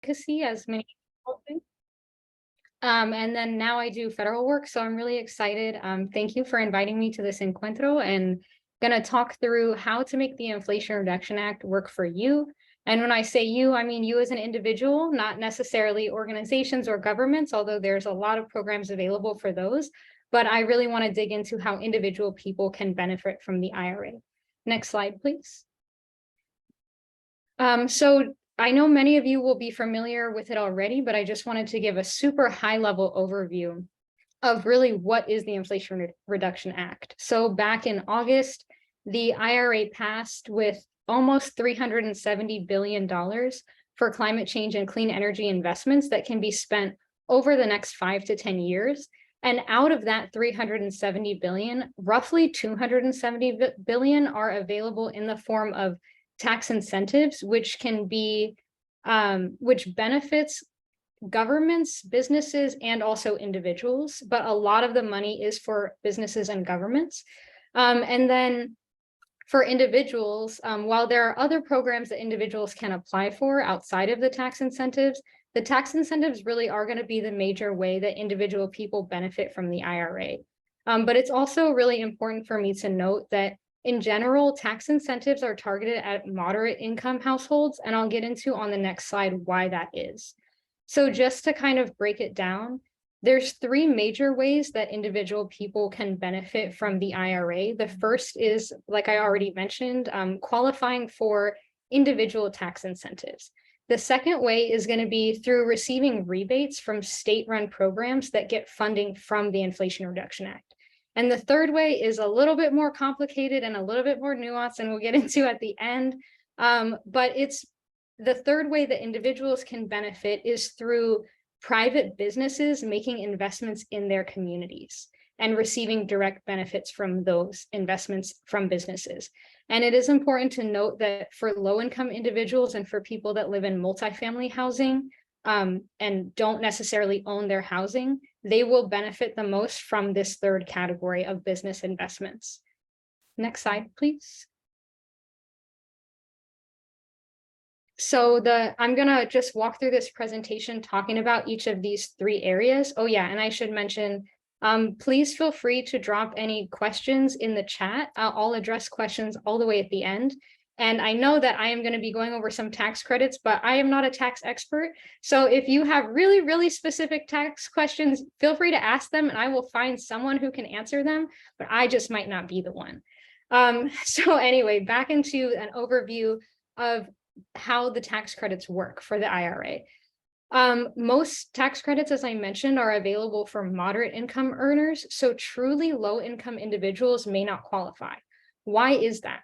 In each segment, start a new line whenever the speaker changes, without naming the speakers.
advocacy, as many people do. And then now I do federal work, so I'm really excited. Thank you for inviting me to this Encuentro, and going to talk through how to make the Inflation Reduction Act work for you. And when I say you, I mean you as an individual, not necessarily organizations or governments, although there's a lot of programs available for those. But I really want to dig into how individual people can benefit from the IRA. Next slide, please. So I know many of you will be familiar with it already, but I just wanted to give a super high level overview of really what is the Inflation Reduction Act. So back in August, the IRA passed with almost $370 billion for climate change and clean energy investments that can be spent over the next 5 to 10 years. And out of that 370 billion, roughly 270 billion are available in the form of tax incentives, which can be, which benefits governments, businesses, and also individuals. But a lot of the money is for businesses and governments. And then for individuals, while there are other programs that individuals can apply for outside of the tax incentives, the tax incentives really are going to be the major way that individual people benefit from the IRA. But it's also really important for me to note that in general, tax incentives are targeted at moderate income households, and I'll get into on the next slide why that is. So just to kind of break it down, there's 3 major ways that individual people can benefit from the IRA. The first is, like I already mentioned, qualifying for individual tax incentives. The second way is going to be through receiving rebates from state-run programs that get funding from the Inflation Reduction Act. And the third way is a little bit more complicated and a little bit more nuanced, and we'll get into at the end. But it's the third way that individuals can benefit is through private businesses making investments in their communities and receiving direct benefits from those investments from businesses. And it is important to note that for low-income individuals and for people that live in multifamily housing and don't necessarily own their housing, they will benefit the most from this third category of business investments. Next slide, please. So I'm gonna just walk through this presentation talking about each of these 3 areas. Oh yeah, and I should mention, please feel free to drop any questions in the chat. I'll address questions all the way at the end. And I know that I am going to be going over some tax credits, but I am not a tax expert. So if you have really, really specific tax questions, feel free to ask them and I will find someone who can answer them, but I just might not be the one. So anyway, back into an overview of how the tax credits work for the IRA. Most tax credits, as I mentioned, are available for moderate income earners. So truly low income individuals may not qualify. Why is that?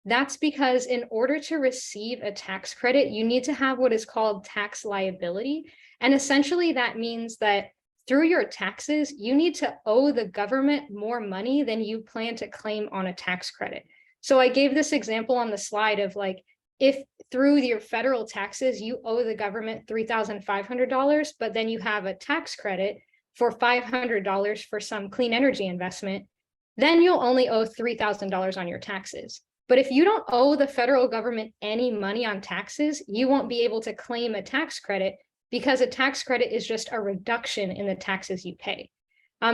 That's because in order to receive a tax credit, you need to have what is called tax liability. And essentially that means that through your taxes, you need to owe the government more money than you plan to claim on a tax credit. So I gave this example on the slide of like, if through your federal taxes, you owe the government $3,500, but then you have a tax credit for $500 for some clean energy investment, then you'll only owe $3,000 on your taxes. But if you don't owe the federal government any money on taxes, you won't be able to claim a tax credit because a tax credit is just a reduction in the taxes you pay.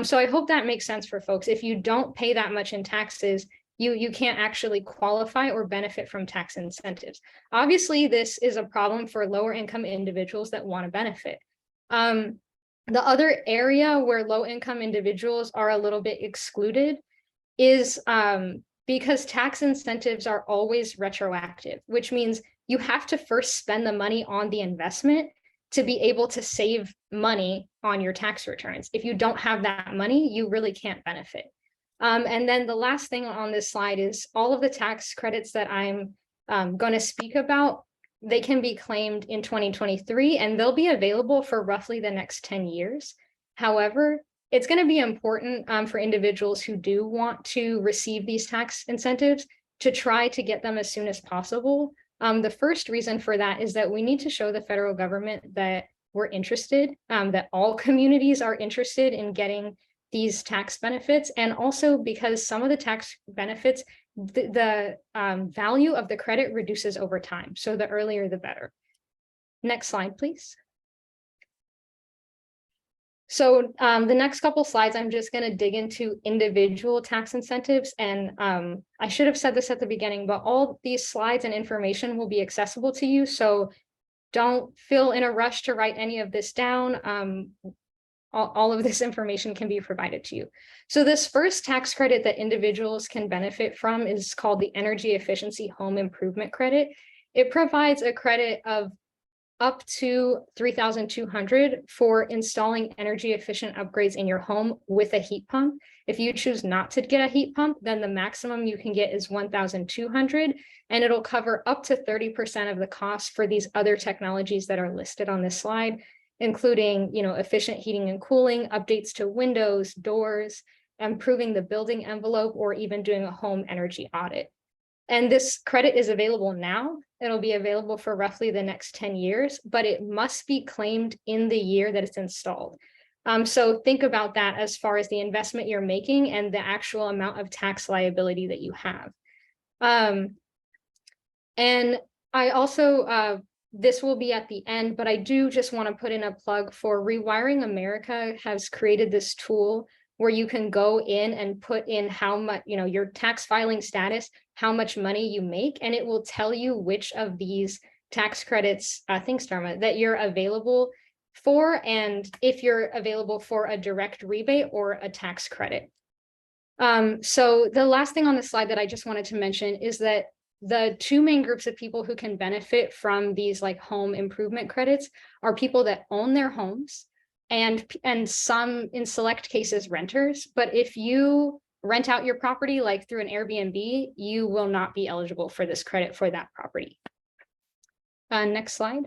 So I hope that makes sense for folks. If you don't pay that much in taxes, you can't actually qualify or benefit from tax incentives. Obviously, this is a problem for lower income individuals that want to benefit. The other area where low income individuals are a little bit excluded is because tax incentives are always retroactive, which means you have to first spend the money on the investment to be able to save money on your tax returns. If you don't have that money, you really can't benefit. And then the last thing on this slide is all of the tax credits that I'm going to speak about, they can be claimed in 2023 and they'll be available for roughly the next 10 years. However, it's going to be important for individuals who do want to receive these tax incentives to try to get them as soon as possible. The first reason for that is that we need to show the federal government that we're interested, that all communities are interested in getting these tax benefits, and also because some of the tax benefits, the value of the credit reduces over time. So the earlier, the better. Next slide, please. So the next couple slides, I'm just going to dig into individual tax incentives. And I should have said this at the beginning, but all these slides and information will be accessible to you. So don't feel in a rush to write any of this down. All of this information can be provided to you. So this first tax credit that individuals can benefit from is called the Energy Efficiency Home Improvement Credit. It provides a credit of up to $3,200 for installing energy efficient upgrades in your home with a heat pump. If you choose not to get a heat pump, then the maximum you can get is $1,200, and it'll cover up to 30% of the cost for these other technologies that are listed on this slide, including, efficient heating and cooling, updates to windows, doors, improving the building envelope, or even doing a home energy audit. And this credit is available now. It'll be available for roughly the next 10 years, but it must be claimed in the year that it's installed. So think about that as far as the investment you're making and the actual amount of tax liability that you have. And I also, this will be at the end, but I do just want to put in a plug for Rewiring America has created this tool where you can go in and put in how much, your tax filing status, how much money you make, and it will tell you which of these tax credits, thanks, Dharma, that you're available for, and if you're available for a direct rebate or a tax credit. So the last thing on the slide that I just wanted to mention is that the two main groups of people who can benefit from these like home improvement credits are people that own their homes, and some, in select cases, renters. But if you rent out your property like through an Airbnb, you will not be eligible for this credit for that property. Next slide.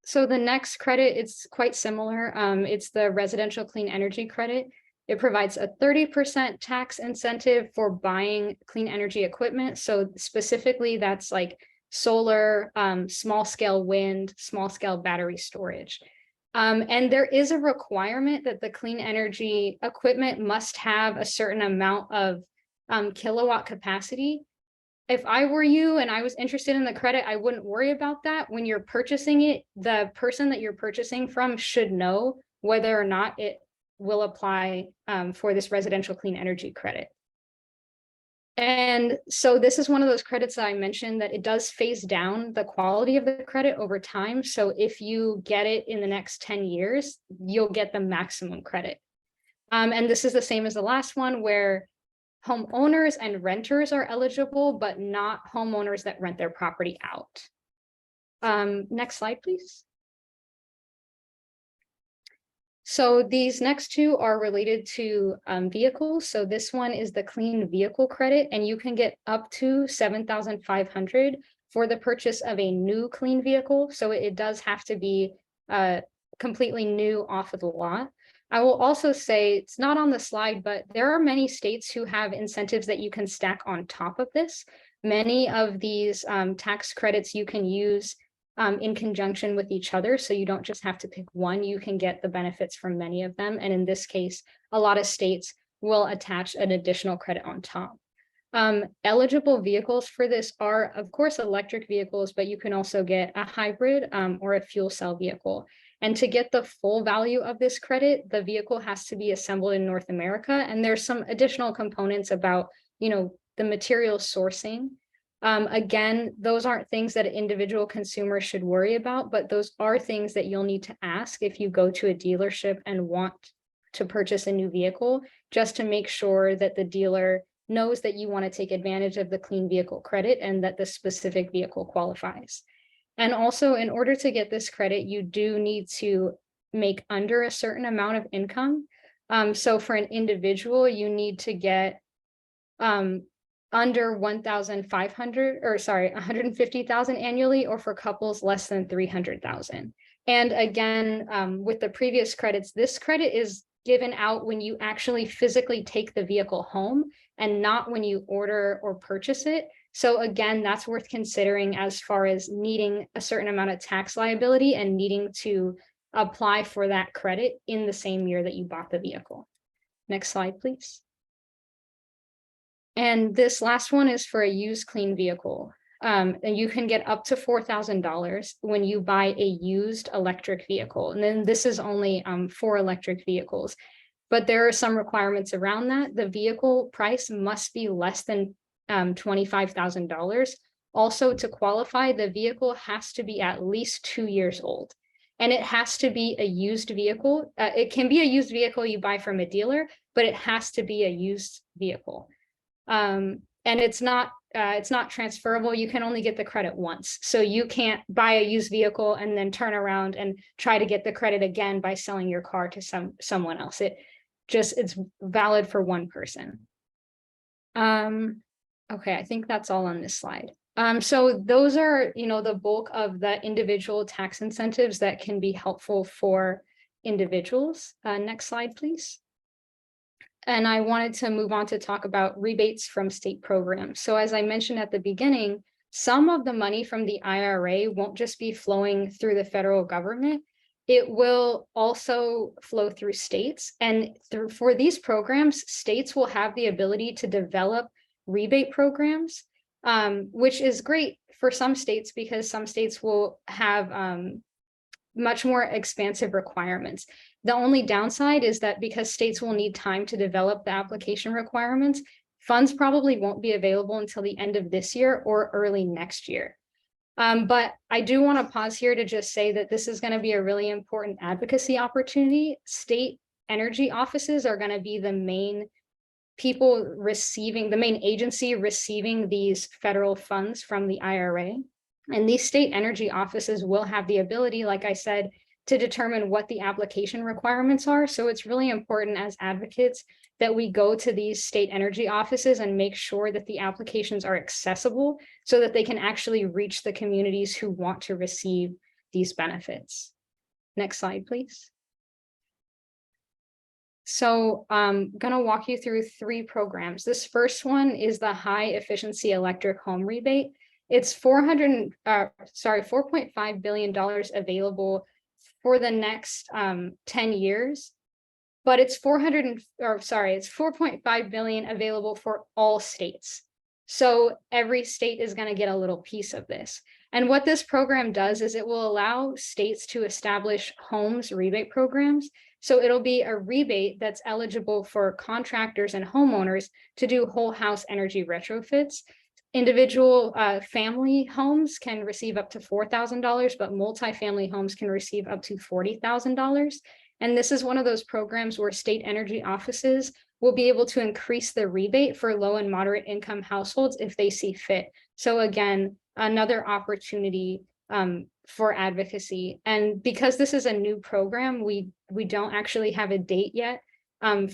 So the next credit, it's quite similar. It's the residential clean energy credit. It provides a 30% tax incentive for buying clean energy equipment. So specifically, that's like solar, small scale wind, small scale battery storage. And there is a requirement that the clean energy equipment must have a certain amount of kilowatt capacity. If I were you and I was interested in the credit, I wouldn't worry about that. When you're purchasing it, the person that you're purchasing from should know whether or not it will apply for this residential clean energy credit. And so this is one of those credits that I mentioned that it does phase down the quality of the credit over time. So if you get it in the next 10 years, you'll get the maximum credit. And this is the same as the last one, where homeowners and renters are eligible, but not homeowners that rent their property out. Next slide, please. So these next two are related to vehicles. So this one is the clean vehicle credit, and you can get up to $7,500 for the purchase of a new clean vehicle. So it does have to be completely new off of the lot. I will also say, it's not on the slide, but there are many states who have incentives that you can stack on top of this. Many of these tax credits you can use in conjunction with each other. So you don't just have to pick one, you can get the benefits from many of them. And in this case, a lot of states will attach an additional credit on top. Eligible vehicles for this are, of course, electric vehicles, but you can also get a hybrid or a fuel cell vehicle. And to get the full value of this credit, the vehicle has to be assembled in North America. And there's some additional components about, the material sourcing. Again, those aren't things that an individual consumer should worry about, but those are things that you'll need to ask if you go to a dealership and want to purchase a new vehicle, just to make sure that the dealer knows that you want to take advantage of the clean vehicle credit and that the specific vehicle qualifies. And also, in order to get this credit, you do need to make under a certain amount of income. So for an individual, you need to get under 1,500, or sorry, 150,000 annually, or for couples less than 300,000. And again, with the previous credits, this credit is given out when you actually physically take the vehicle home and not when you order or purchase it. So again, that's worth considering as far as needing a certain amount of tax liability and needing to apply for that credit in the same year that you bought the vehicle. Next slide, please. And this last one is for a used clean vehicle. and you can get up to $4,000 when you buy a used electric vehicle. And then this is only for electric vehicles. But there are some requirements around that. The vehicle price must be less than $25,000. Also, to qualify, the vehicle has to be at least 2 years old. And it has to be a used vehicle. It can be a used vehicle you buy from a dealer, but it has to be a used vehicle. And it's not transferable. You can only get the credit once. So you can't buy a used vehicle and then turn around and try to get the credit again by selling your car to someone else. It's valid for one person. Okay, I think that's all on this slide. So those are, the bulk of the individual tax incentives that can be helpful for individuals. Next slide, please. And I wanted to move on to talk about rebates from state programs. So as I mentioned at the beginning, some of the money from the IRA won't just be flowing through the federal government. It will also flow through states. And for these programs, states will have the ability to develop rebate programs, which is great for some states because some states will have much more expansive requirements. The only downside is that because states will need time to develop the application requirements, funds probably won't be available until the end of this year or early next year. But I do want to pause here to just say that this is going to be a really important advocacy opportunity. State energy offices are going to be the main agency receiving these federal funds from the IRA. And these state energy offices will have the ability, like I said, to determine what the application requirements are. So it's really important as advocates that we go to these state energy offices and make sure that the applications are accessible so that they can actually reach the communities who want to receive these benefits. Next slide, please. So I'm going to walk you through 3 programs. This first one is the high efficiency electric home rebate. It's $4.5 billion available for the next 10 years, but it's $4.5 billion available for all states. So every state is going to get a little piece of this. And what this program does is it will allow states to establish homes rebate programs. So it'll be a rebate that's eligible for contractors and homeowners to do whole house energy retrofits. Individual family homes can receive up to $4,000, but multifamily homes can receive up to $40,000. And this is one of those programs where state energy offices will be able to increase the rebate for low and moderate income households if they see fit. So again, another opportunity for advocacy. And because this is a new program, we don't actually have a date yet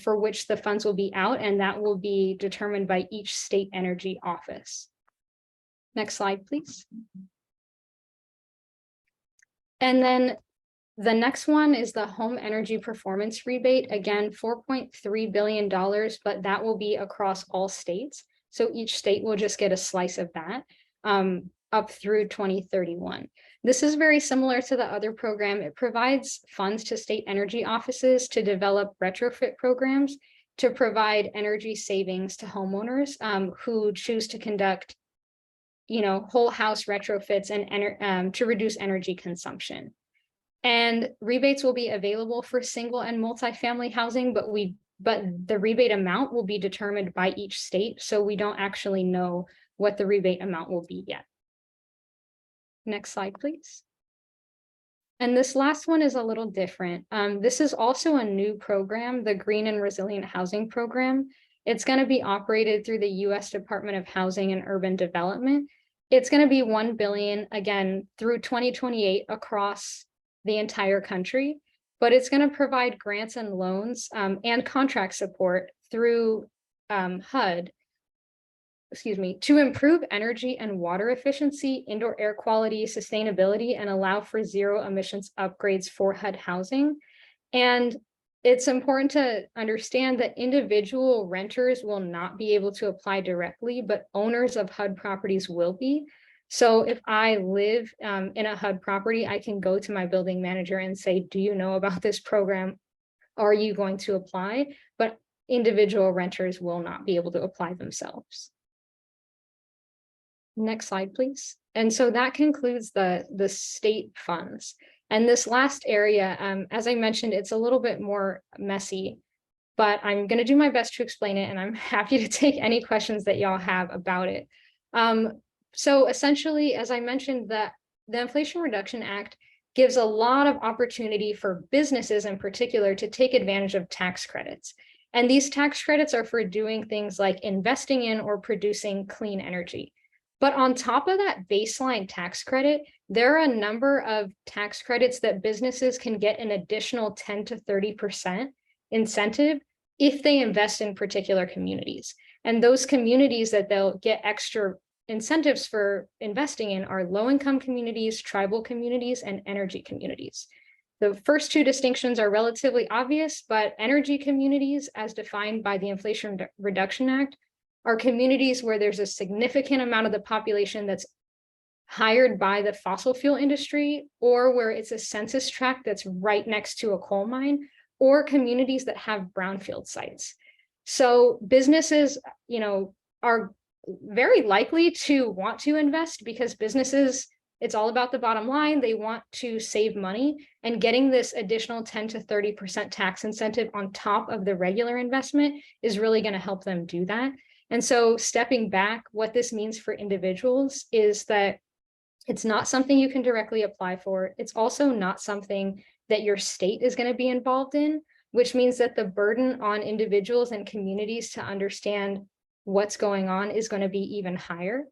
for which the funds will be out, and that will be determined by each state energy office. Next slide, please. And then the next one is the home energy performance rebate. Again, $4.3 billion, but that will be across all states. So each state will just get a slice of that up through 2031. This is very similar to the other program. It provides funds to state energy offices to develop retrofit programs to provide energy savings to homeowners who choose to conduct whole house retrofits and to reduce energy consumption. And rebates will be available for single and multifamily housing, but the rebate amount will be determined by each state. So we don't actually know what the rebate amount will be yet. Next slide, please. And this last one is a little different. This is also a new program, the Green and Resilient Housing Program. It's going to be operated through the U.S. Department of Housing and Urban Development. It's going to be $1 billion, again, through 2028 across the entire country, but it's going to provide grants and loans and contract support through HUD, to improve energy and water efficiency, indoor air quality, sustainability, and allow for zero emissions upgrades for HUD housing. And it's important to understand that individual renters will not be able to apply directly, but owners of HUD properties will be. So if I live in a HUD property, I can go to my building manager and say, do you know about this program? Are you going to apply? But individual renters will not be able to apply themselves. Next slide, please. And so that concludes the state funds. And this last area, as I mentioned, it's a little bit more messy, but I'm going to do my best to explain it, and I'm happy to take any questions that y'all have about it. So essentially, as I mentioned, the Inflation Reduction Act gives a lot of opportunity for businesses in particular to take advantage of tax credits. And these tax credits are for doing things like investing in or producing clean energy. But on top of that baseline tax credit, there are a number of tax credits that businesses can get an additional 10 to 30% incentive if they invest in particular communities. And those communities that they'll get extra incentives for investing in are low-income communities, tribal communities, and energy communities. The first two distinctions are relatively obvious, but energy communities, as defined by the Inflation Reduction Act, are communities where there's a significant amount of the population that's hired by the fossil fuel industry, or where it's a census tract that's right next to a coal mine, or communities that have brownfield sites. So businesses, are very likely to want to invest because businesses, it's all about the bottom line. They want to save money, and getting this additional 10 to 30% tax incentive on top of the regular investment is really going to help them do that. And so stepping back, what this means for individuals is that it's not something you can directly apply for. It's also not something that your state is going to be involved in, which means that the burden on individuals and communities to understand what's going on is going to be even higher.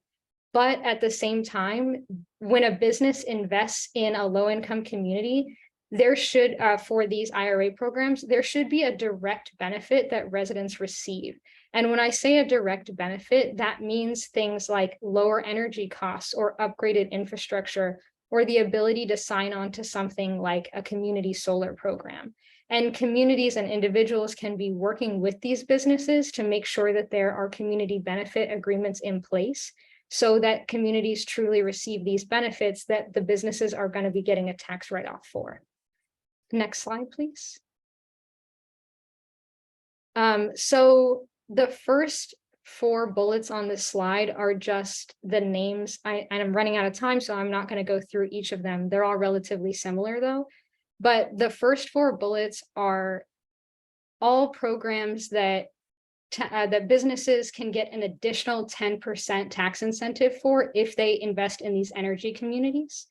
But at the same time, when a business invests in a low-income community, there should, for these IRA programs, there should be a direct benefit that residents receive. And when I say a direct benefit, that means things like lower energy costs or upgraded infrastructure, or the ability to sign on to something like a community solar program. And communities and individuals can be working with these businesses to make sure that there are community benefit agreements in place so that communities truly receive these benefits that the businesses are going to be getting a tax write-off for. Next slide, please. So the first 4 bullets on this slide are just the names. I'm running out of time, so I'm not going to go through each of them. They're all relatively similar though. But the first 4 bullets are all programs that that businesses can get an additional 10% tax incentive for if they invest in these energy communities.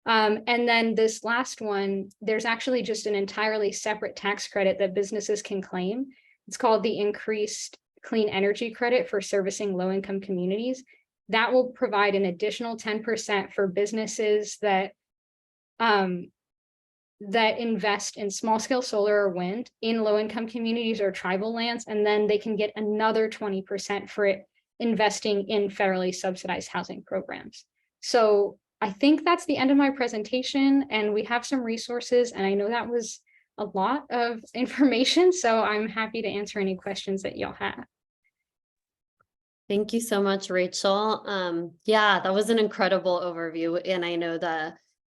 And then this last one, there's actually just an entirely separate tax credit that businesses can claim. It's called the Increased Clean Energy Credit for Servicing Low-Income Communities. That will provide an additional 10% for businesses that that invest in small-scale solar or wind in low-income communities or tribal lands, and then they can get another 20% for it investing in federally subsidized housing programs. So I think that's the end of my presentation, and we have some resources, and I know that was a lot of information, so I'm happy to answer any questions that y'all have.
Thank you so much, Rachel. Yeah, that was an incredible overview, and I know the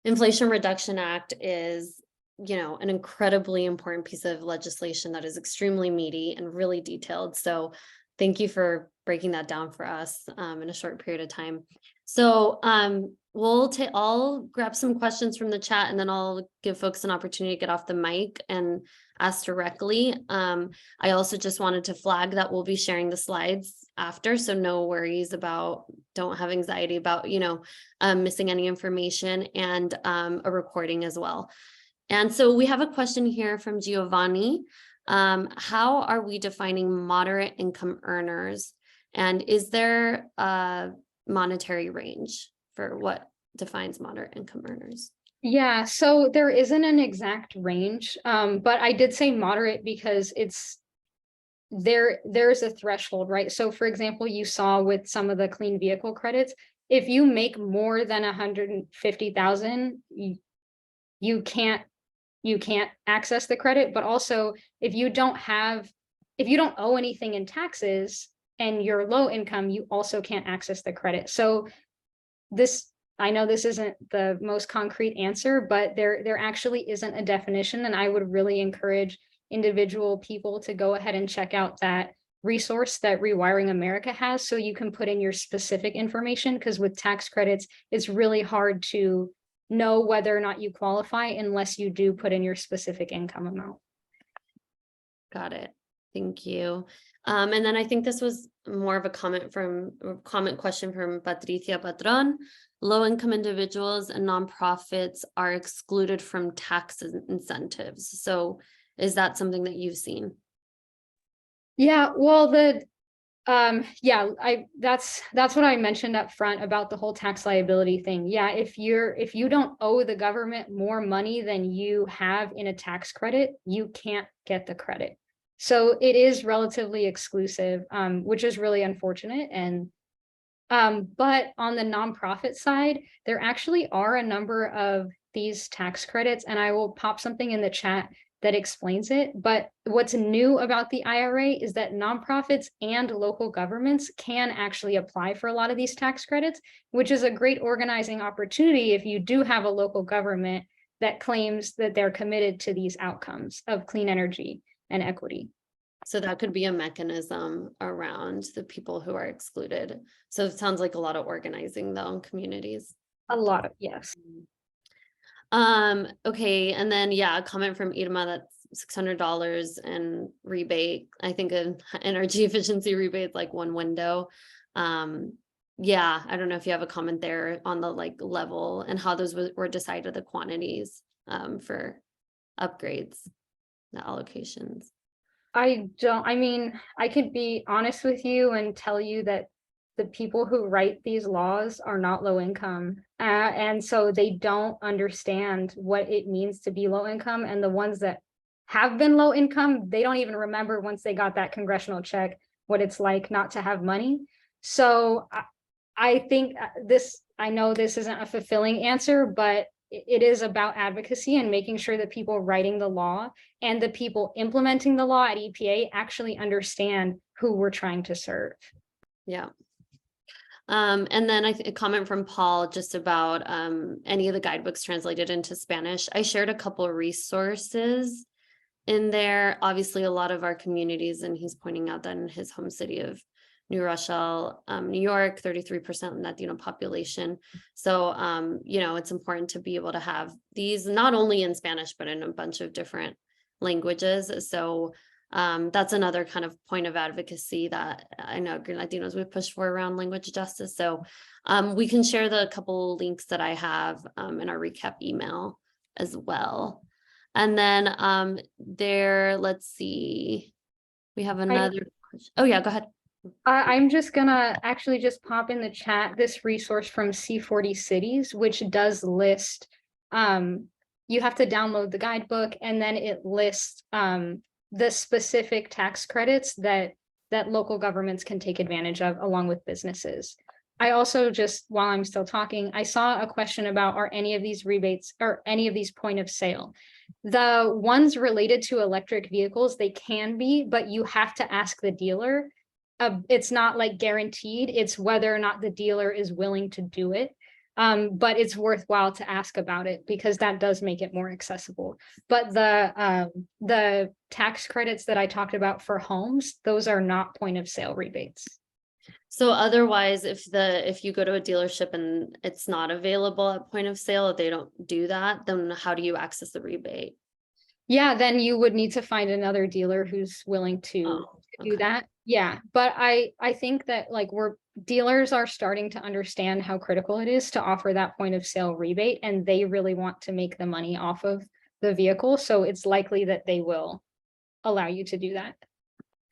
Inflation Reduction Act is, an incredibly important piece of legislation that is extremely meaty and really detailed. So thank you for breaking that down for us in a short period of time. So I'll grab some questions from the chat, and then I'll give folks an opportunity to get off the mic and ask directly. I also just wanted to flag that we'll be sharing the slides after, so no worries don't have anxiety about, missing any information, and a recording as well. And so we have a question here from Giovanni. How are we defining moderate income earners? And is there a monetary range for what defines moderate income earners?
Yeah, so there isn't an exact range, but I did say moderate because there's a threshold, right? So for example, you saw with some of the clean vehicle credits, if you make more than 150,000, you can't access the credit. But also if you don't owe anything in taxes and you're low income, you also can't access the credit. So I know this isn't the most concrete answer, but there actually isn't a definition, and I would really encourage individual people to go ahead and check out that resource that Rewiring America has, so you can put in your specific information, because with tax credits, it's really hard to know whether or not you qualify unless you do put in your specific income amount.
Got it. Thank you. And then I think this was more of a comment question from Patricia Patron. Low-income individuals and nonprofits are excluded from tax incentives. So is that something that you've seen?
Yeah, well, that's what I mentioned up front about the whole tax liability thing. Yeah, if you don't owe the government more money than you have in a tax credit, you can't get the credit. So it is relatively exclusive, which is really unfortunate. And but on the nonprofit side, there actually are a number of these tax credits, and I will pop something in the chat that explains it. But what's new about the IRA is that nonprofits and local governments can actually apply for a lot of these tax credits, which is a great organizing opportunity if you do have a local government that claims that they're committed to these outcomes of clean energy and equity.
So that could be a mechanism around the people who are excluded. So it sounds like a lot of organizing though in communities.
A lot of, yes.
Okay, and then a comment from Irma, that's $600 in rebate. I think an energy efficiency rebate is like one window. I don't know if you have a comment there on the level and how those were decided, the quantities for upgrades, the allocations.
I mean, I could be honest with you and tell you that the people who write these laws are not low income. And so they don't understand what it means to be low income. And the ones that have been low income, they don't even remember once they got that congressional check, what it's like not to have money. So I think I know this isn't a fulfilling answer, but it is about advocacy and making sure that people writing the law and the people implementing the law at EPA actually understand who we're trying to serve.
Yeah. And then a comment from Paul just about any of the guidebooks translated into Spanish. I shared a couple of resources in there. Obviously, a lot of our communities, and he's pointing out that in his home city of New Rochelle, New York, 33% Latino population. So, it's important to be able to have these not only in Spanish, but in a bunch of different languages. So that's another kind of point of advocacy that I know Green Latinos would push for around language justice. So we can share the couple links that I have in our recap email as well. And then let's see, we have another question. Oh yeah, go ahead.
I'm just gonna actually just pop in the chat this resource from C40 Cities, which does list, you have to download the guidebook, and then it lists the specific tax credits that local governments can take advantage of along with businesses. I also just, while I'm still talking, I saw a question about, are any of these rebates or any of these point of sale? The ones related to electric vehicles, they can be, but you have to ask the dealer. It's not like guaranteed, it's whether or not the dealer is willing to do it. But it's worthwhile to ask about it because that does make it more accessible. But the tax credits that I talked about for homes, those are not point of sale rebates.
So otherwise, if you go to a dealership and it's not available at point of sale, if they don't do that, then how do you access the rebate?
Yeah, then you would need to find another dealer who's willing to do that. Yeah, but I think that dealers are starting to understand how critical it is to offer that point of sale rebate, and they really want to make the money off of the vehicle. So it's likely that they will allow you to do that.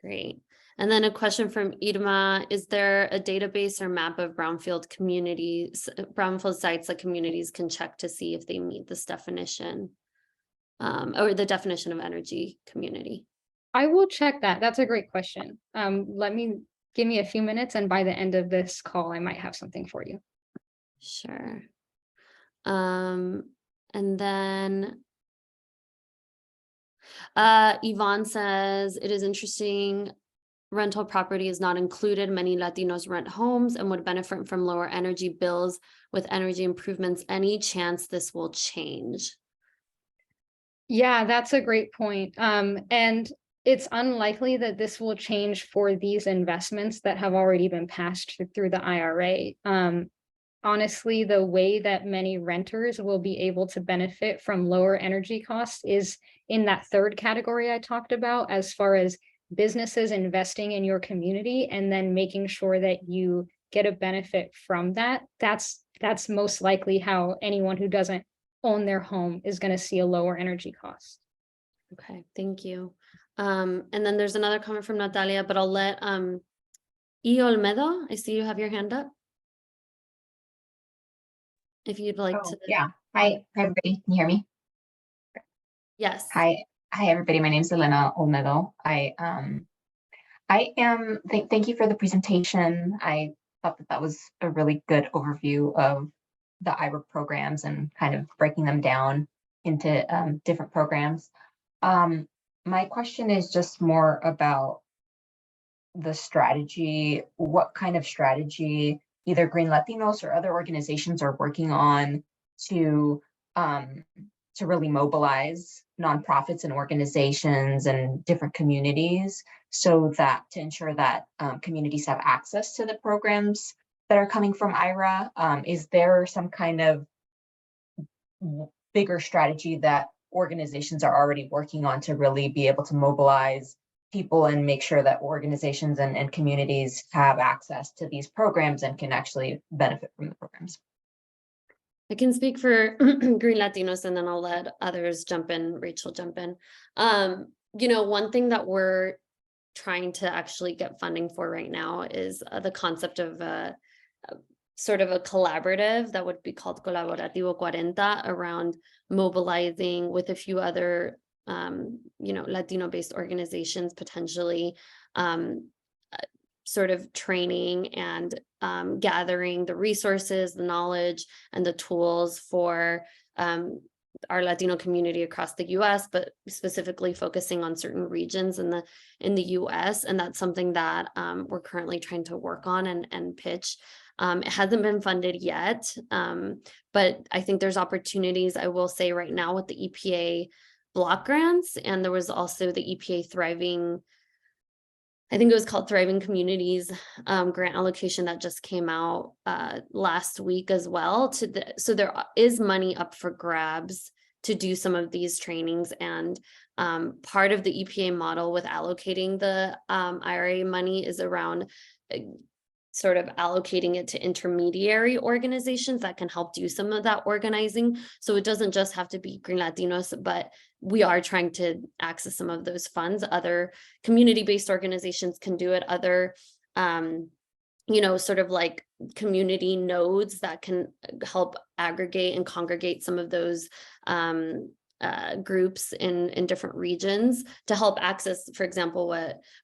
Great. And then a question from Irma, is there a database or map of brownfield sites that communities can check to see if they meet this definition or the definition of energy community?
I will check that. That's a great question. Give me a few minutes, and by the end of this call, I might have something for you.
Sure. And then Yvonne says, it is interesting. Rental property is not included. Many Latinos rent homes and would benefit from lower energy bills with energy improvements. Any chance this will change?
Yeah, that's a great point. And it's unlikely that this will change for these investments that have already been passed through the IRA. Honestly, the way that many renters will be able to benefit from lower energy costs is in that third category I talked about, as far as businesses investing in your community and then making sure that you get a benefit from that. That's most likely how anyone who doesn't own their home is going to see a lower energy cost.
Okay, thank you. And then there's another comment from Natalia, but I'll let E. Olmedo, I see you have your hand up. If you'd like to.
Yeah. Hi, everybody. Can you hear me?
Yes.
Hi, everybody. My name is Elena Olmedo. Thank you for the presentation. I thought that was a really good overview of the IRA programs and kind of breaking them down into different programs. My question is just more about the strategy. What kind of strategy either Green Latinos or other organizations are working on to really mobilize nonprofits and organizations and different communities so that to ensure that communities have access to the programs that are coming from IRA? Is there some kind of bigger strategy that organizations are already working on to really be able to mobilize people and make sure that organizations and communities have access to these programs and can actually benefit from the programs?
I can speak for Green Latinos and then I'll let others jump in, Rachel jump in. One thing that we're trying to actually get funding for right now is the concept of sort of a collaborative that would be called Colaborativo 40 around mobilizing with a few other Latino-based organizations, potentially sort of training and gathering the resources, the knowledge, and the tools for our Latino community across the US, but specifically focusing on certain regions in the US. And that's something that we're currently trying to work on and pitch. It hasn't been funded yet, but I think there's opportunities, I will say right now, with the EPA block grants, and there was also the EPA Thriving, I think it was called Thriving Communities grant allocation that just came out last week as well. So there is money up for grabs to do some of these trainings, and part of the EPA model with allocating the IRA money is around sort of allocating it to intermediary organizations that can help do some of that organizing. So it doesn't just have to be Green Latinos, but we are trying to access some of those funds. Other community-based organizations can do it. Other, sort of like community nodes that can help aggregate and congregate some of those groups in different regions to help access, for example,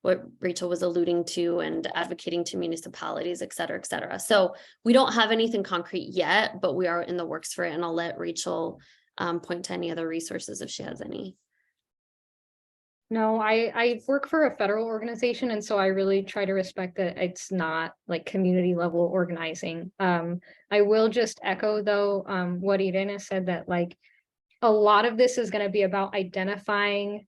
what Rachel was alluding to and advocating to municipalities, et cetera, et cetera. So we don't have anything concrete yet, but we are in the works for it. And I'll let Rachel point to any other resources if she has any.
No, I work for a federal organization, and so I really try to respect that it's not like community level organizing. I will just echo though what Irene said, that like a lot of this is going to be about identifying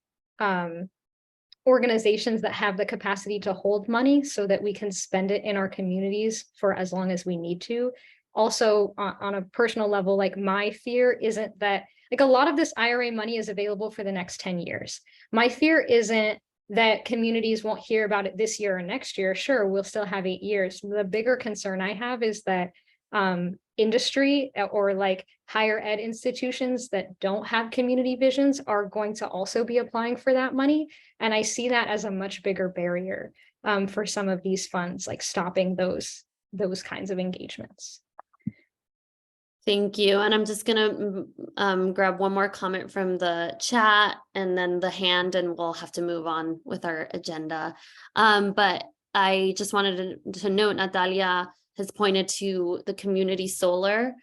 organizations that have the capacity to hold money so that we can spend it in our communities for as long as we need to. Also, on a personal level, like my fear isn't that, like a lot of this IRA money is available for the next 10 years. My fear isn't that communities won't hear about it this year or next year. Sure, we'll still have 8 years. The bigger concern I have is that industry or like higher ed institutions that don't have community visions are going to also be applying for that money. And I see that as a much bigger barrier for some of these funds, like stopping those kinds of engagements.
Thank you. And I'm just going to grab one more comment from the chat and then the hand, and we'll have to move on with our agenda. But I just wanted to note, Natalia has pointed to the community solar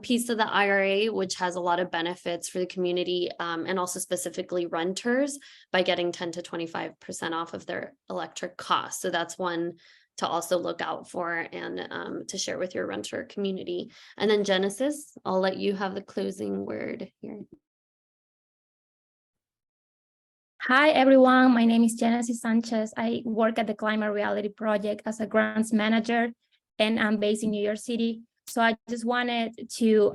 piece of the IRA, which has a lot of benefits for the community and also specifically renters by getting 10 to 25% off of their electric costs. So that's one to also look out for and to share with your renter community. And then Genesis, I'll let you have the closing word here.
Hi, everyone. My name is Genesis Sanchez. I work at the Climate Reality Project as a grants manager, and I'm based in New York City. So I just wanted to,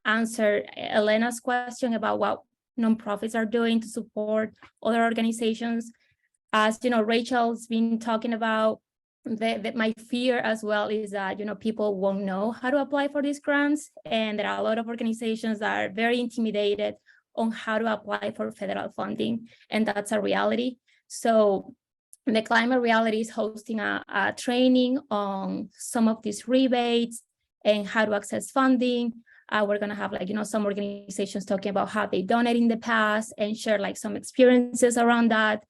answer Elena's question about what nonprofits are doing to support other organizations. As you know, Rachel's been talking about my fear as well is that people won't know how to apply for these grants, and there are a lot of organizations that are very intimidated on how to apply for federal funding, and that's a reality. So the Climate Reality is hosting a training on some of these rebates and how to access funding. We're gonna have some organizations talking about how they've done it in the past and share some experiences around that.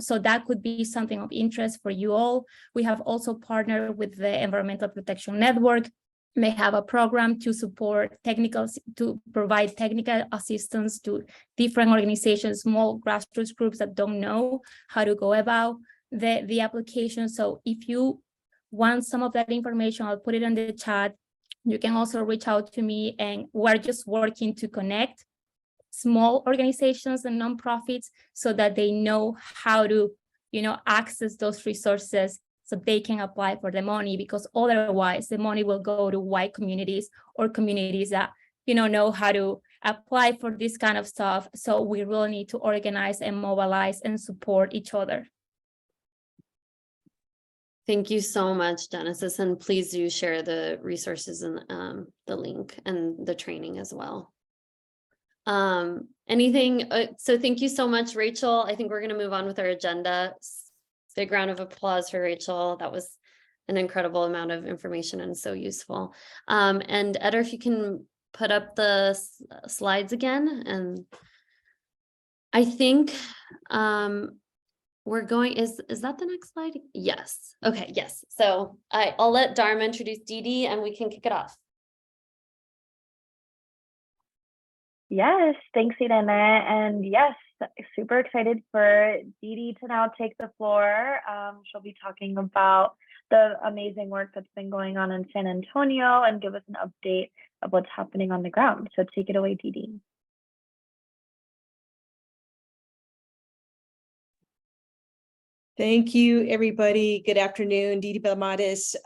So that could be something of interest for you all. We have also partnered with the Environmental Protection Network. They have a program to provide technical assistance to different organizations, small grassroots groups that don't know how to go about the application. So if you want some of that information, I'll put it in the chat. You can also reach out to me, and we're just working to connect small organizations and nonprofits so that they know how to, access those resources so they can apply for the money, because otherwise the money will go to white communities or communities that, know how to apply for this kind of stuff. So we really need to organize and mobilize and support each other.
Thank you so much, Genesis, and please do share the resources and the link and the training as well. So thank you so much, Rachel. I think we're going to move on with our agenda. Big round of applause for Rachel. That was an incredible amount of information and so useful. And Eder, if you can put up the slides again. And I think we're going, is that the next slide? Yes. Okay, yes. So I'll let Dharma introduce Didi and we can kick it off.
Yes, thanks, Irene. And yes, super excited for Didi to now take the floor. She'll be talking about the amazing work that's been going on in San Antonio and give us an update of what's happening on the ground. So take it away, Didi.
Thank you, everybody. Good afternoon. Didi Belmatis.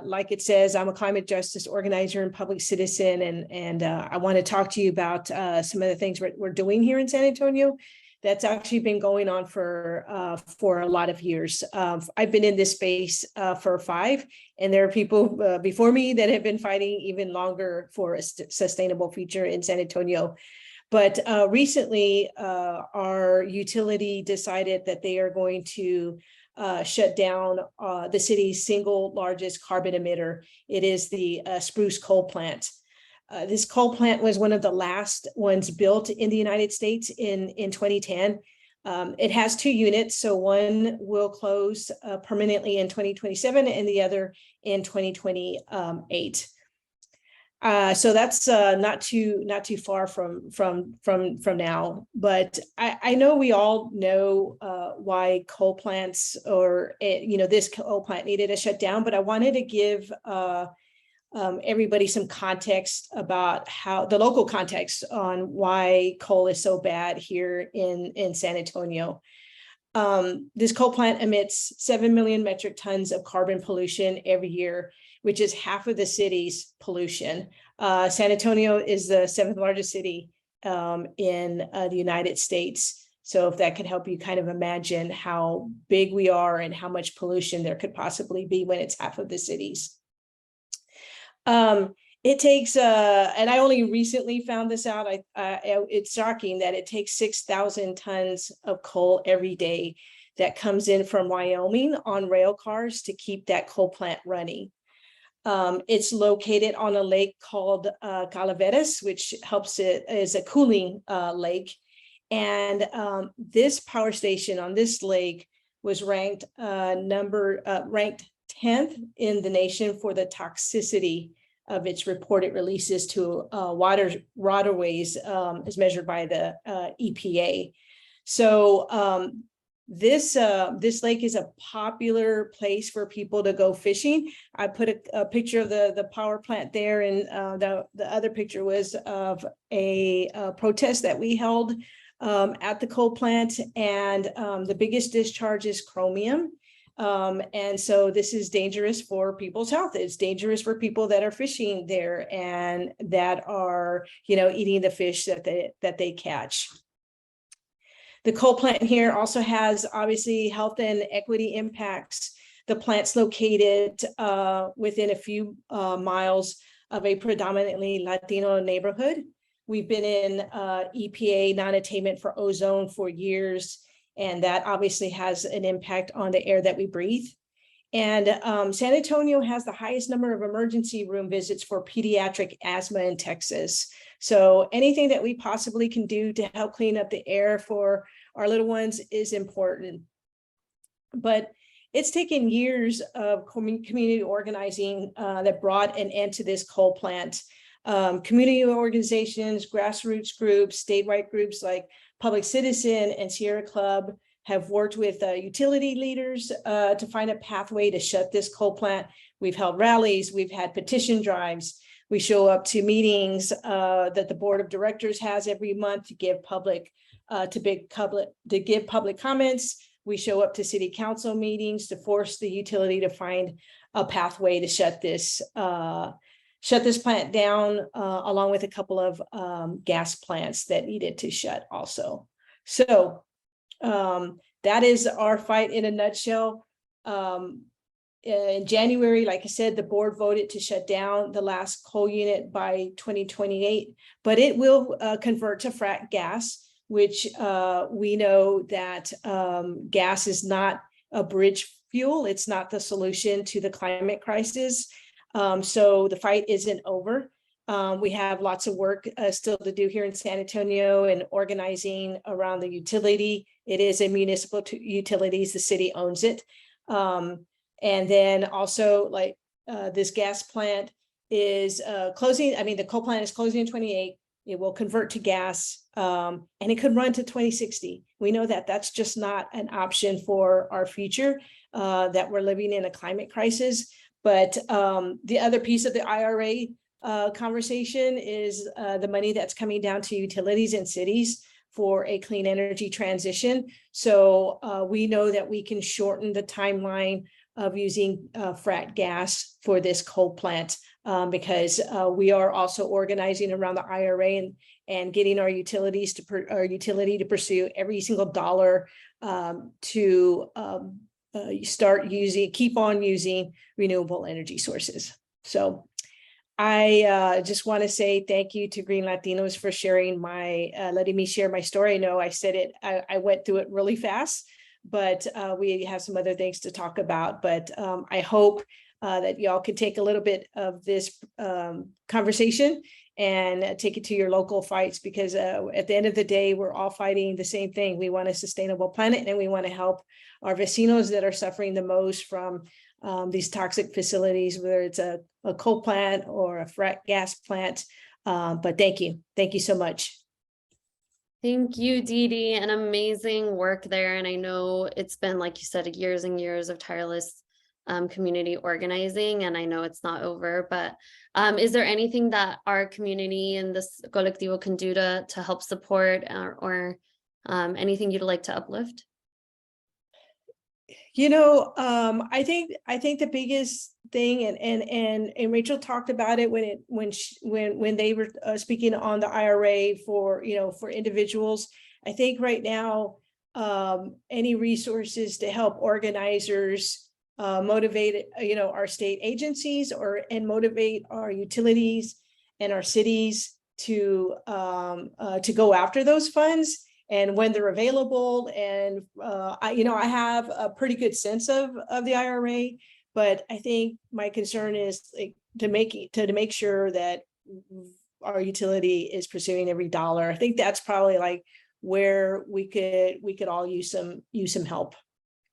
Like it says, I'm a climate justice organizer and public citizen, and I want to talk to you about some of the things we're doing here in San Antonio. That's actually been going on for a lot of years. I've been in this space for 5, and there are people before me that have been fighting even longer for a sustainable future in San Antonio. But recently, our utility decided that they are going to shut down the city's single largest carbon emitter. It is the Spruce coal plant. This coal plant was one of the last ones built in the United States in 2010. It has 2 units, so one will close permanently in 2027 and the other in 2028. So that's not too far from now, but I know we all know why coal plants or this coal plant needed a shutdown, but I wanted to give everybody some context about how the local context on why coal is so bad here in San Antonio. This coal plant emits 7 million metric tons of carbon pollution every year, which is half of the city's pollution. San Antonio is the 7th largest city in the United States. So if that could help you kind of imagine how big we are and how much pollution there could possibly be when it's half of the cities. It takes, and I only recently found this out, it's shocking that it takes 6,000 tons of coal every day that comes in from Wyoming on rail cars to keep that coal plant running. It's located on a lake called Calaveras, which helps it as a cooling lake. And this power station on this lake was ranked 10th in the nation for the toxicity of its reported releases to waterways as measured by the EPA. So this lake is a popular place for people to go fishing. I put a picture of the power plant there, and the other picture was of a protest that we held at the coal plant, and the biggest discharge is chromium. And so this is dangerous for people's health. It's dangerous for people that are fishing there and that are, eating the fish that they catch. The coal plant here also has obviously health and equity impacts. The plant's located within a few miles of a predominantly Latino neighborhood. We've been in EPA non-attainment for ozone for years, and that obviously has an impact on the air that we breathe. And San Antonio has the highest number of emergency room visits for pediatric asthma in Texas. So anything that we possibly can do to help clean up the air for our little ones is important. But it's taken years of community organizing that brought an end to this coal plant. Community organizations, grassroots groups, statewide groups like Public Citizen and Sierra Club have worked with utility leaders to find a pathway to shut this coal plant. We've held rallies, we've had petition drives. We show up to meetings that the board of directors has every month to give public comments. We show up to city council meetings to force the utility to find a pathway to shut this plant down, along with a couple of gas plants that needed to shut also. So that is our fight in a nutshell. In January, like I said, the board voted to shut down the last coal unit by 2028, but it will convert to frack gas, which we know that gas is not a bridge fuel. It's not the solution to the climate crisis. So the fight isn't over. We have lots of work still to do here in San Antonio and organizing around the utility. It is a municipal utilities, the city owns it. And then also like this gas plant is closing. I mean, the coal plant is closing in 28. It will convert to gas and it could run to 2060. We know that that's just not an option for our future, that we're living in a climate crisis. But the other piece of the IRA conversation is the money that's coming down to utilities and cities for a clean energy transition. So we know that we can shorten the timeline of using frack gas for this coal plant because we are also organizing around the IRA and getting our utility to pursue every single dollar to keep on using renewable energy sources. So I just want to say thank you to Green Latinos for sharing letting me share my story. I know I said it, I went through it really fast, but we have some other things to talk about. But I hope that y'all can take a little bit of this conversation and take it to your local fights, because at the end of the day, we're all fighting the same thing. We want a sustainable planet, and we want to help our vecinos that are suffering the most from these toxic facilities, whether it's a coal plant or a frack gas plant. But thank you so much.
Thank you, Dee Dee, and amazing work there. And I know it's been, like you said, years and years of tireless community organizing, and I know it's not over, but is there anything that our community and this Colectivo can do to help support or anything you'd like to uplift?
I think the biggest thing, and Rachel talked about it when they were speaking on the IRA for individuals. I think right now any resources to help organizers motivate our state agencies and motivate our utilities and our cities to go after those funds and when they're available. And I have a pretty good sense of the IRA, but I think my concern is to make sure that our utility is pursuing every dollar. I think that's probably like where we could all use some help.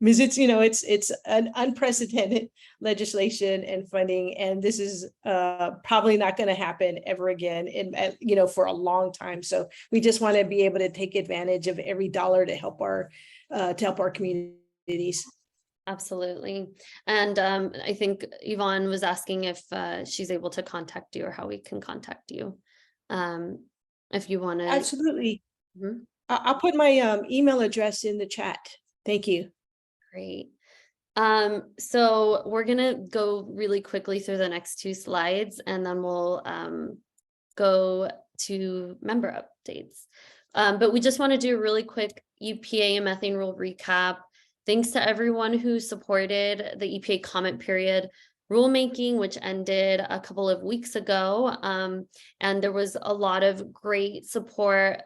Because it's an unprecedented legislation and funding, and this is probably not going to happen ever again for a long time. So we just want to be able to take advantage of every dollar to help our communities.
Absolutely. And I think Yvonne was asking if she's able to contact you or how we can contact you. If you want to.
Absolutely.
Mm-hmm.
I'll put my email address in the chat. Thank you.
Great. So we're gonna go really quickly through the next 2 slides, and then we'll go to member updates. But we just want to do a really quick EPA and methane rule recap. Thanks to everyone who supported the EPA comment period rulemaking, which ended a couple of weeks ago. And there was a lot of great support.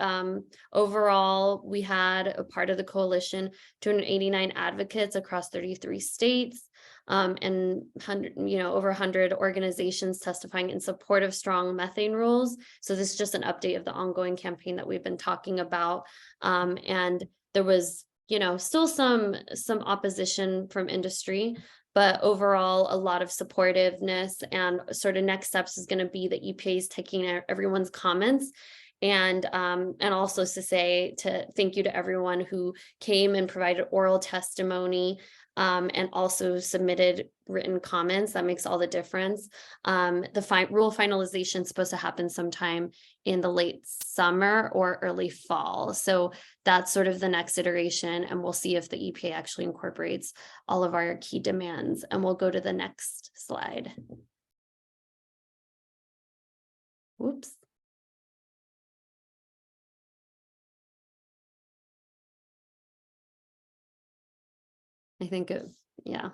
Overall, we had a part of the coalition, 289 advocates across 33 states. And over 100 organizations testifying in support of strong methane rules. So this is just an update of the ongoing campaign that we've been talking about. And there was, still some opposition from industry, but overall a lot of supportiveness, and sort of next steps is going to be the EPA is taking everyone's comments. And also to thank you to everyone who came and provided oral testimony, and also submitted written comments. That makes all the difference. The rule finalization is supposed to happen sometime in the late summer or early fall. So that's sort of the next iteration, and we'll see if the EPA actually incorporates all of our key demands. And we'll go to the next slide. Whoops. I think, yeah,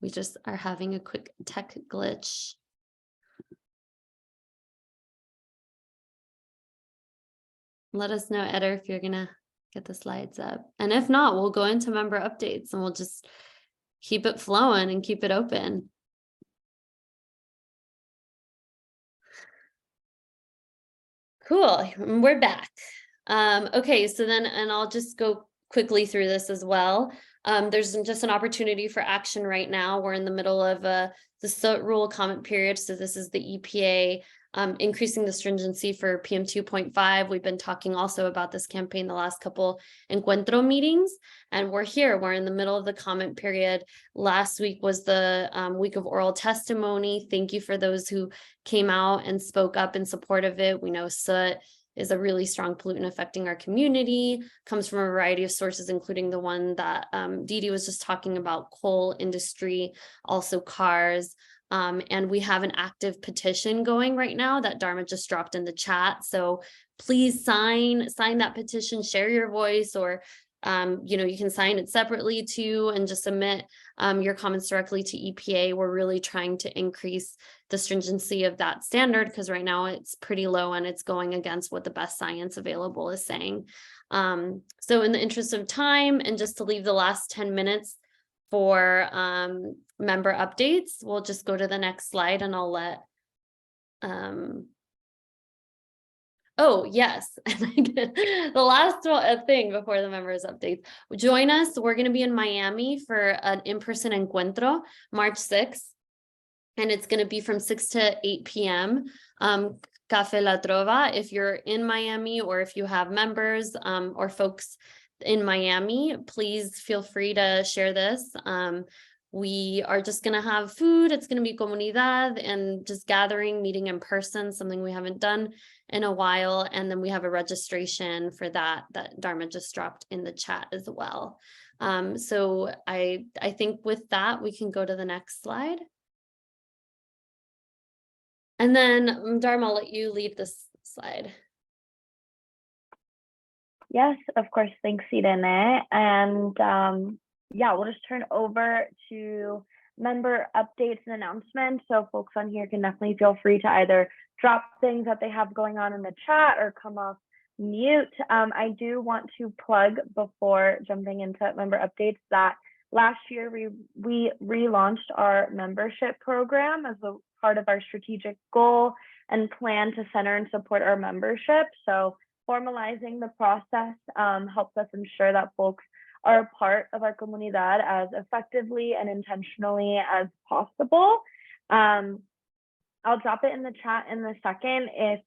we just are having a quick tech glitch. Let us know, Eder, if you're gonna get the slides up. And if not, we'll go into member updates and we'll just keep it flowing and keep it open. Cool, we're back. Okay, so then, and I'll just go quickly through this as well. There's just an opportunity for action right now. We're in the middle of the soot rule comment period. So this is the EPA increasing the stringency for PM 2.5. We've been talking also about this campaign the last couple Encuentro meetings, and we're in the middle of the comment period. Last week was the week of oral testimony. Thank you for those who came out and spoke up in support of it. We know soot is a really strong pollutant affecting our community, comes from a variety of sources, including the one that Didi was just talking about, coal industry, also cars. And we have an active petition going right now that Dharma just dropped in the chat. So please sign that petition, share your voice, or you can sign it separately too, and just submit your comments directly to EPA. We're really trying to increase the stringency of that standard, because right now it's pretty low and it's going against what the best science available is saying. So in the interest of time, and just to leave the last 10 minutes for member updates, we'll just go to the next slide, and I'll let oh, yes. The last thing before the members updates. Join us. We're going to be in Miami for an in-person Encuentro, March 6th. And it's going to be from 6 to 8 p.m. Café La Trova. If you're in Miami, or if you have members or folks in Miami, please feel free to share this. We are just going to have food. It's going to be comunidad and just gathering, meeting in person, something we haven't done in a while. And then we have a registration for that Dharma just dropped in the chat as well. So I think with that, we can go to the next slide. And then Dharma, I'll let you lead this slide.
Yes, of course. Thanks, Irene. And yeah, we'll just turn over to member updates and announcements. So folks on here can definitely feel free to either drop things that they have going on in the chat or come off mute. I do want to plug, before jumping into member updates, that last year we relaunched our membership program as a part of our strategic goal and plan to center and support our membership. So formalizing the process helps us ensure that folks are a part of our comunidad as effectively and intentionally as possible. I'll drop it in the chat in a second. If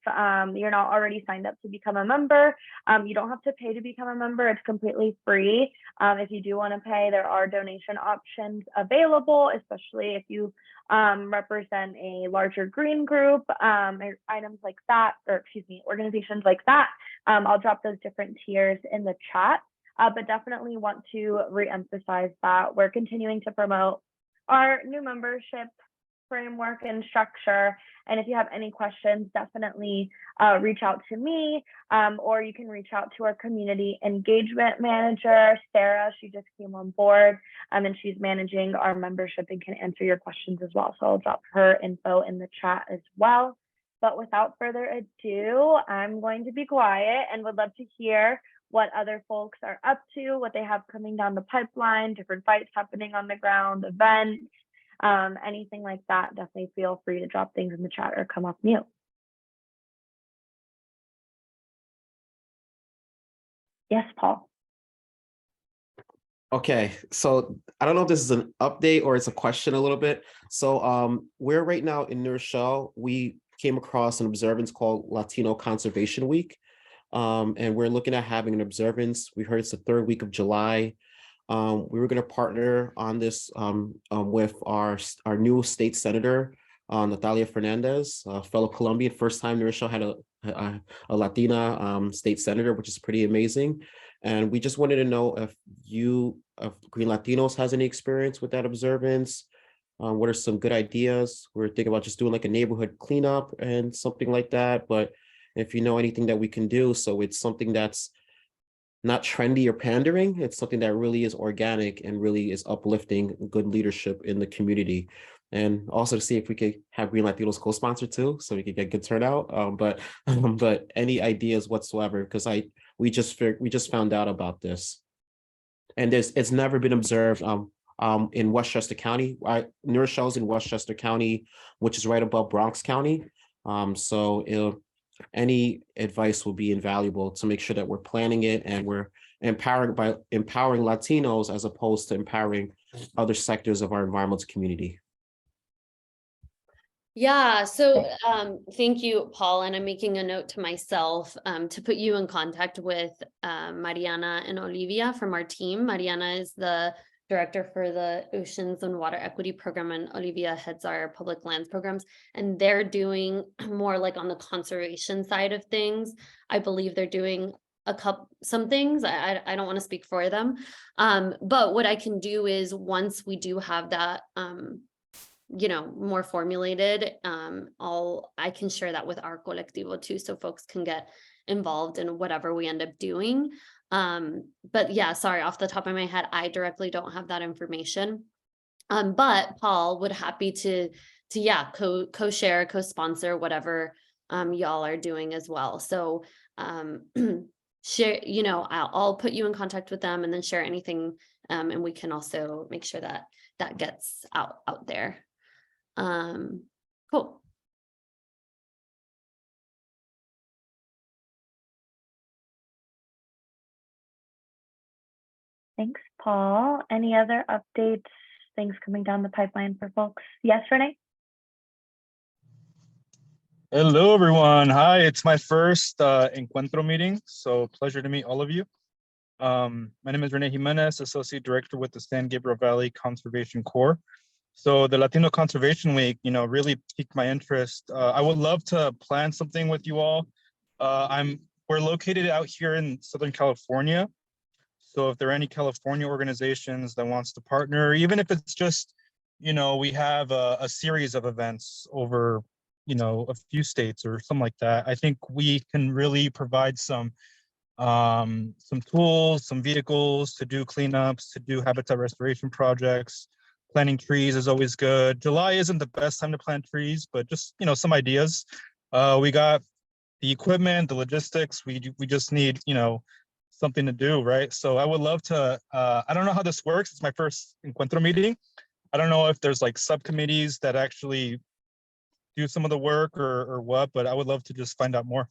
you're not already signed up to become a member, you don't have to pay to become a member. It's completely free. If you do want to pay, there are donation options available, especially if you represent a larger green group, or items like that, or excuse me, organizations like that. I'll drop those different tiers in the chat, but definitely want to reemphasize that we're continuing to promote our new membership framework and structure. And if you have any questions, definitely reach out to me, or you can reach out to our community engagement manager, Sarah. She just came on board, and she's managing our membership and can answer your questions as well. So I'll drop her info in the chat as well. But without further ado, I'm going to be quiet and would love to hear what other folks are up to, what they have coming down the pipeline, different fights happening on the ground, events, anything like that. Definitely feel free to drop things in the chat or come off mute. Yes, Paul.
Okay, so I don't know if this is an update or it's a question a little bit. So we're right now in New Rochelle. We came across an observance called Latino Conservation Week. And we're looking at having an observance. We heard it's the 3rd week of July. We were going to partner on this with our new state senator, Natalia Fernandez, a fellow Colombian. First time New Rochelle had a Latina state senator, which is pretty amazing. And we just wanted to know if Green Latinos has any experience with that observance. What are some good ideas? We're thinking about just doing like a neighborhood cleanup and something like that. But if you know anything that we can do, so it's something that's not trendy or pandering, it's something that really is organic and really is uplifting good leadership in the community. And also to see if we could have Green Latinos co-sponsor too, so we could get good turnout. But any ideas whatsoever, because we just found out about this, and it's never been observed in Westchester County. New Rochelle's in Westchester County, which is right above Bronx County. So any advice will be invaluable to make sure that we're planning it and we're empowering Latinos as opposed to empowering other sectors of our environmental community.
Yeah, so thank you, Paul, and I'm making a note to myself to put you in contact with Mariana and Olivia from our team. Mariana is the director for the Oceans and Water Equity Program, and Olivia heads our public lands programs, and they're doing more like on the conservation side of things. I believe they're doing some things. I don't want to speak for them, but what I can do is once we do have that more formulated, I can share that with our Colectivo too, so folks can get involved in whatever we end up doing. But yeah, sorry, off the top of my head, I directly don't have that information. But Paul would happy to co-share, co-sponsor whatever y'all are doing as well. So share, I'll put you in contact with them and then share anything, and we can also make sure that that gets out there. Cool.
Thanks, Paul. Any other updates, things coming down the pipeline for folks? Yes, Renee?
Hello, everyone. Hi, it's my first Encuentro meeting, so pleasure to meet all of you. My name is Rene Jimenez, Associate Director with the San Gabriel Valley Conservation Corps. So the Latino Conservation Week, really piqued my interest. I would love to plan something with you all. We're located out here in Southern California. So if there are any California organizations that wants to partner, even if it's just, we have a series of events over, a few states or something like that, I think we can really provide some tools, some vehicles to do cleanups, to do habitat restoration projects. Planting trees is always good. July isn't the best time to plant trees, but just, some ideas. We got the equipment, the logistics. We just need, something to do, right? So I would love to, I don't know how this works. It's my first Encuentro meeting. I don't know if there's like subcommittees that actually do some of the work or what, but I would love to just find out more.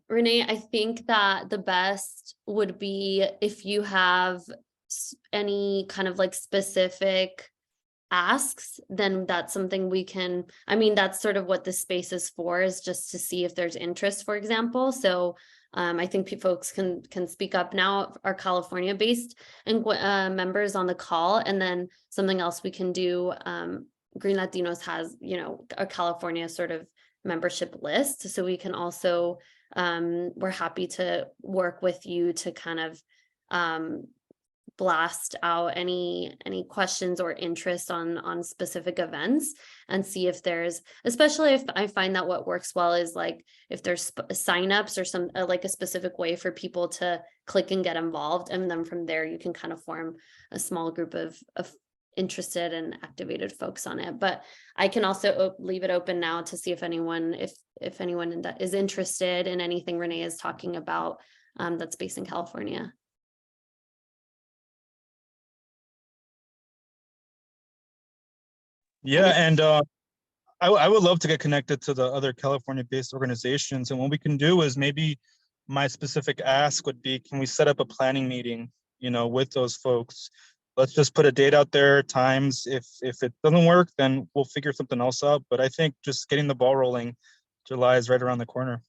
Renee, I think that the best would be if you have any kind of like specific asks, then that's something we can, that's sort of what this space is for, is just to see if there's interest, for example. So I think folks can speak up now, our California based and members on the call. And then something else we can do, Green Latinos has, a California sort of membership list. So we can also, we're happy to work with you to kind of blast out any questions or interest on specific events, and see if there's, especially if I find that what works well is like if there's signups or some like a specific way for people to click and get involved, and then from there you can kind of form a small group of interested and activated folks on it. But I can also leave it open now to see if anyone is interested in anything Renee is talking about that's based in California.
Yeah, and I would love to get connected to the other California-based organizations. And what we can do is maybe my specific ask would be, can we set up a planning meeting, with those folks? Let's just put a date out there, times. If it doesn't work, then we'll figure something else out. But I think just getting the ball rolling, July is right around the corner.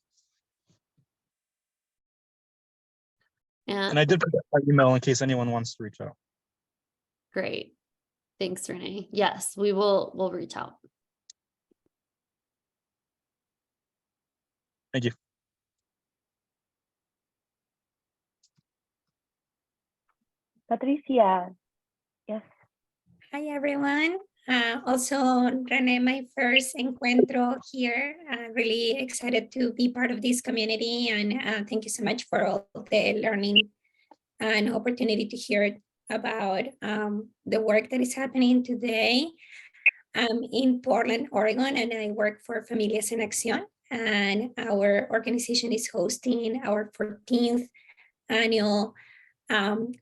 Yeah.
And I did put my email in case anyone wants to reach out.
Great. Thanks, Renee. Yes, we'll reach out.
Thank you.
Patricia, yes.
Hi, everyone. Also, Renee, my first Encuentro here. Really excited to be part of this community, and thank you so much for all the learning and opportunity to hear about the work that is happening today. I'm in Portland, Oregon, and I work for Familias en Acción, and our organization is hosting our 14th annual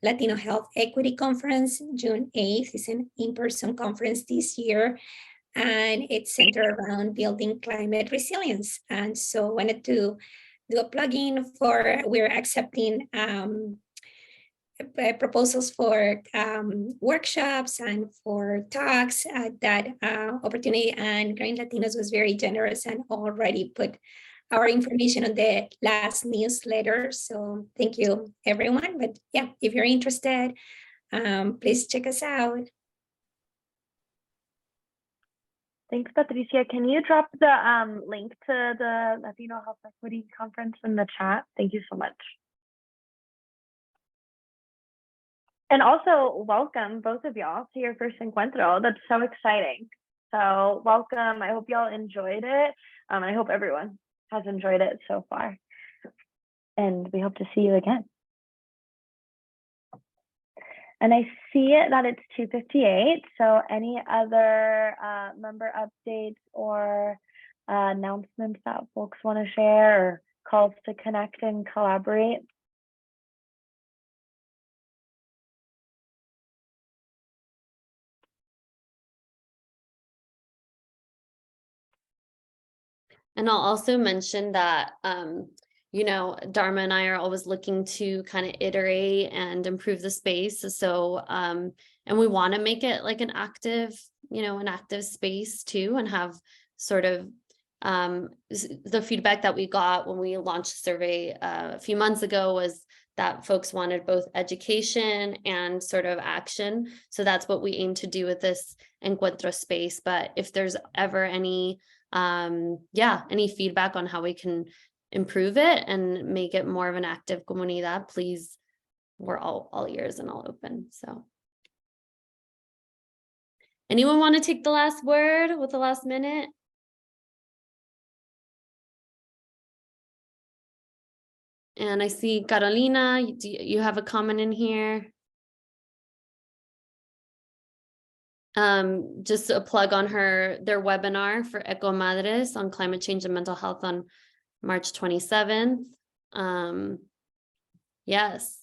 Latino Health Equity Conference. June 8th is an in-person conference this year, and it's centered around building climate resilience. And so I wanted to do a plug-in for, we're accepting proposals for workshops and for talks at that opportunity, and Green Latinos was very generous and already put our information on the last newsletter. So thank you, everyone. But yeah, if you're interested, please check us out.
Thanks, Patricia. Can you drop the link to the Latino Health Equity Conference in the chat? Thank you so much. And also welcome both of y'all to your first Encuentro. That's so exciting. So welcome. I hope y'all enjoyed it. I hope everyone has enjoyed it so far. And we hope to see you again. And I see that it's 2:58. So any other member updates or announcements that folks want to share, or calls to connect and collaborate?
And I'll also mention that, Dharma and I are always looking to kind of iterate and improve the space. So, and we want to make it like an active space too, and have sort of the feedback that we got when we launched the survey a few months ago was that folks wanted both education and sort of action. So that's what we aim to do with this Encuentro space. But if there's ever any feedback on how we can improve it and make it more of an active comunidad, please, we're all ears and all open. So anyone want to take the last word with the last minute? And I see Carolina, you have a comment in here. Just a plug on their webinar for Eco Madres on climate change and mental health on March 27th. Yes.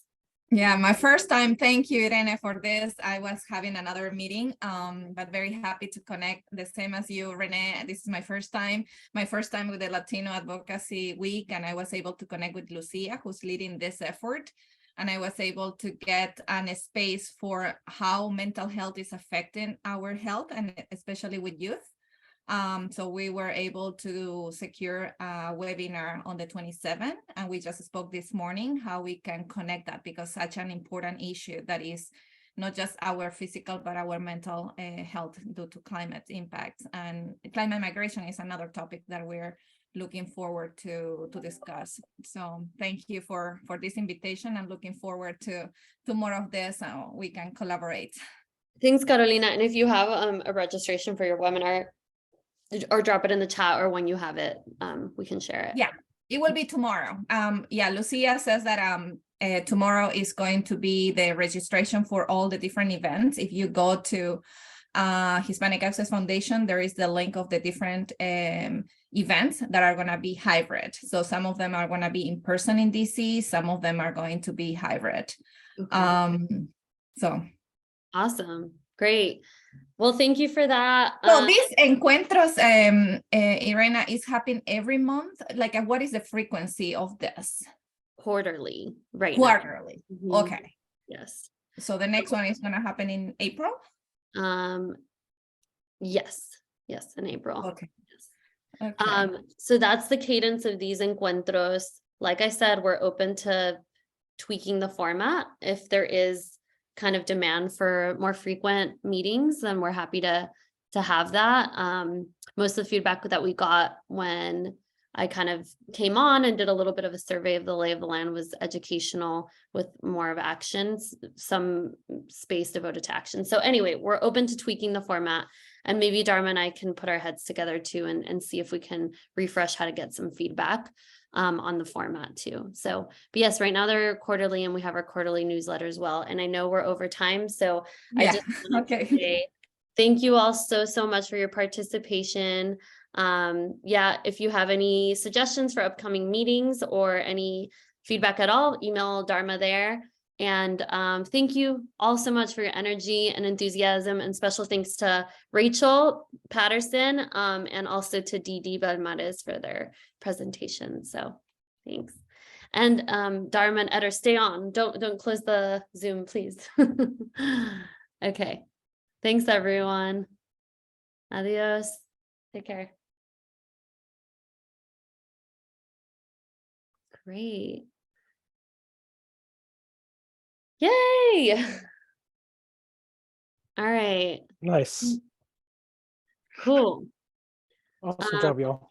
Yeah, my first time. Thank you, Irene, for this. I was having another meeting, but very happy to connect, the same as you, Renee. This is my first time with the Latino Advocacy Week, and I was able to connect with Lucia, who's leading this effort. And I was able to get a space for how mental health is affecting our health, and especially with youth. So we were able to secure a webinar on the 27th, and we just spoke this morning how we can connect that, because such an important issue that is not just our physical, but our mental health due to climate impacts. And climate migration is another topic that we're looking forward to discuss. So thank you for this invitation. I'm looking forward to more of this, so we can collaborate.
Thanks, Carolina. And if you have a registration for your webinar, or drop it in the chat, or when you have it, we can share it.
Yeah, it will be tomorrow. Yeah, Lucia says that tomorrow is going to be the registration for all the different events. If you go to Hispanic Access Foundation, there is the link of the different events that are going to be hybrid. So some of them are going to be in person in DC, some of them are going to be hybrid.
Okay.
So
Awesome. Great. Well, thank you for that.
so these encuentros, Irena, is happening every month. Like, what is the frequency of this?
Quarterly, right?
Quarterly.
Now. Mhm.
Okay.
Yes.
So the next one is going to happen in April?
Yes, in April.
Okay.
Yes.
Okay.
So that's the cadence of these encuentros. Like I said, we're open to tweaking the format. If there is kind of demand for more frequent meetings, then we're happy to have that. Most of the feedback that we got when I kind of came on and did a little bit of a survey of the lay of the land was educational with more of actions, some space devoted to action. So anyway, we're open to tweaking the format, and maybe Dharma and I can put our heads together too and see if we can refresh how to get some feedback on the format too. So, but yes, right now they're quarterly, and we have our quarterly newsletter as well. And I know we're over time, so
Yeah.
I just wanted to say thank you all so much for your participation. Yeah, if you have any suggestions for upcoming meetings or any feedback at all, email Dharma there. And thank you all so much for your energy and enthusiasm, and special thanks to Rachel Patterson and also to Didi Balmares for their presentation. So thanks. And Dharma and Eder, stay on. Don't close the Zoom, please. Okay. Thanks, everyone. Adios. Take care. Great. Yay. All right.
Nice.
Cool.
Awesome job, y'all.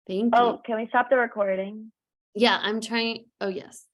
Thank you.
Oh, can we stop the recording?
Yeah, I'm trying. Oh, yes.